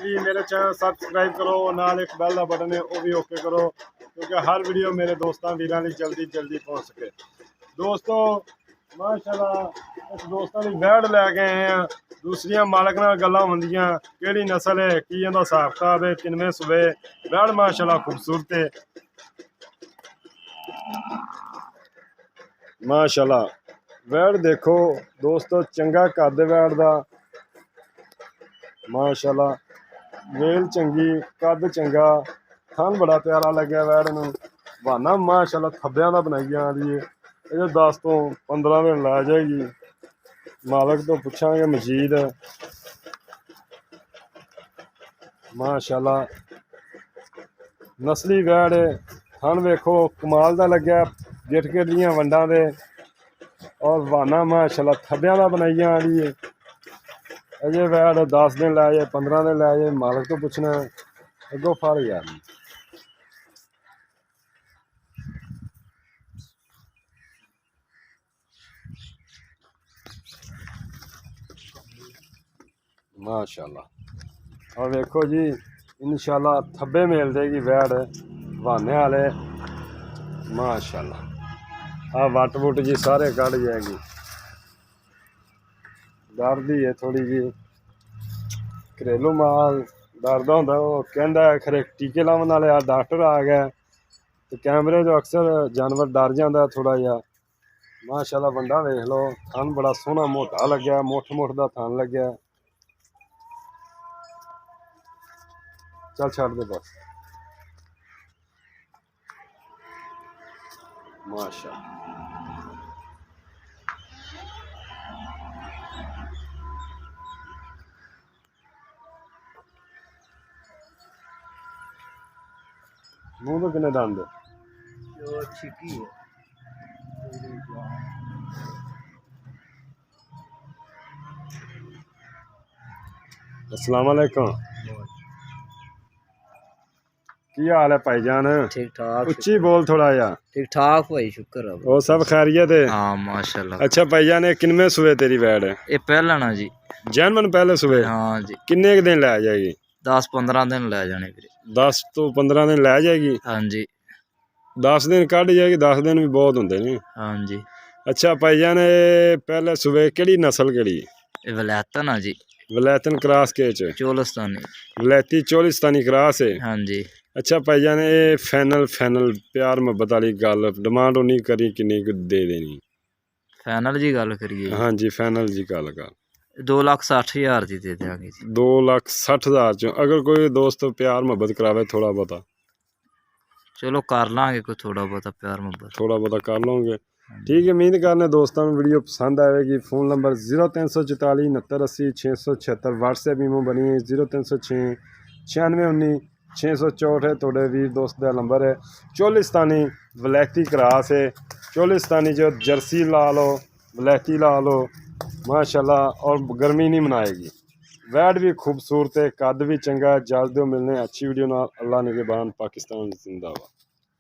भी मेरे channel subscribe करो, नाल एक बैल का बटन है वो भी ओके करो, क्योंकि हर वीडियो मेरे दोस्तों वीरां दी जल्दी जल्दी पहुँच सके। दोस्तों माशाल्लाह इस दोस्तों की वैड़ लैके आए हैं, दूसरिया मालक नाल गल्लां होंदियां, केड़ी नस्ल है, की इहदा हिसाब किताब है, किनवें सूबे वैड़ माशाल्लाह खूबसूरत है माशाल्लाह। वैड़ देखो दोस्तों, चंगा कद वैड़ दा माशाल्लाह, वेल चंगी, कद चंगा, थन बड़ा प्यारा लग्या वैड़ नूं। बहाना माशाल्लाह थब्बियां दा बनाई जा रही है, ये 10 तो 15 दिन लै जाएगी। मालक तो पुछांगे मजीद माशाल्लाह नस्ली वैड़ है। थन वेखो कमाल दा लग्या, गिट गिट दियां वंडां दे, और बहाना माशाल्लाह थब्बियां दा बनाई जा रही है। अजे वैड़ 10 दिन लै जाए, 15 दिन लै जाए, मालक तो पुछना अगों फड़ यार। माशाल्लाह और देखो जी इंशाल्लाह थब्बे मेल देगी वैड़ बहाने वाले माशाल्लाह। वट वुट जी सारे कढ़ जाएगी, डरदी है थोड़ी जी, घरेलू माल डरदा होंदा, वो कहंदा खरे टीके लावन वाले डॉक्टर आ गए, तो कैमरे जो अक्सर जानवर डर जाता थोड़ा जा। माशाल्लाह बंदा वेख लो, थन बड़ा सोहना मोटा लग्या, मुठ मुठ दा थन लग्या। चल छड़ दे बस माशाल्लाह। मुंह तो किन्ने दंद है। अस्सलाम वालेकुम, की हाल है भाईजान? ठीक ठाक, उच्ची बोल थोड़ा जा। ठीक ठाक भाई, शुक्र है। वो सब खैरियत है? हाँ माशाल्लाह। अच्छा भाईजान, ये किनमें सुबह तेरी वैड़ है? ये पहला ना जी, जैनवन पहले सुबह? हाँ जी। किन्ने दिन लै जाएगी? 10-15 दिन लै जाने फिर। 10 तो 15 दिन लै जाएगी? हाँ जी। 10 दिन कढ़ जाएगी, 10 दिन भी बहुत होंगे ने। हाँ जी। अच्छा भाईजान, पहले सुबह केड़ी नस्ल केड़ी? ये वलैतन है जी। वलैतन क्रॉस के च? चोलिस्तानी। वलैती चोलिस्तानी क्रॉस है? हाँ जी। अच्छा भाईजान, ये फाइनल फाइनल प्यार मुहब्बत वाली गल डिमांड उन्नी करी किन्नी दे देनी? फाइनल जी गल करिए? हाँ जी फाइनल जी गल कर। 2,60,000 दी दे देंगे जी। 2,60,000 चो अगर कोई दोस्त प्यार मुहब्बत करावे थोड़ा बहुता? चलो कर लांगे कोई थोड़ा बहुत प्यार मुहब्बत, थोड़ा बहुता कर लोगे। ठीक है, उम्मीद करने दोस्तों वीडियो पसंद आएगी। फ़ोन नंबर 0344 69 80 676, व्हाट्सएप ईमो बनी है 0306 96 19 664 है। थोड़े वीर दोस्त का नंबर है। चोलिस्तानी वलैती क्रॉस है, चोलिस्तानी जो जर्सी ला लो, वलैती ला लो माशाल्लाह, और गर्मी नहीं मनाएगी। वैट भी खूबसूरत है, कद भी चंगा। जल्द मिलने अच्छी वीडियो नाल। अल्लाह निगहबान, पाकिस्तान जिंदाबाद।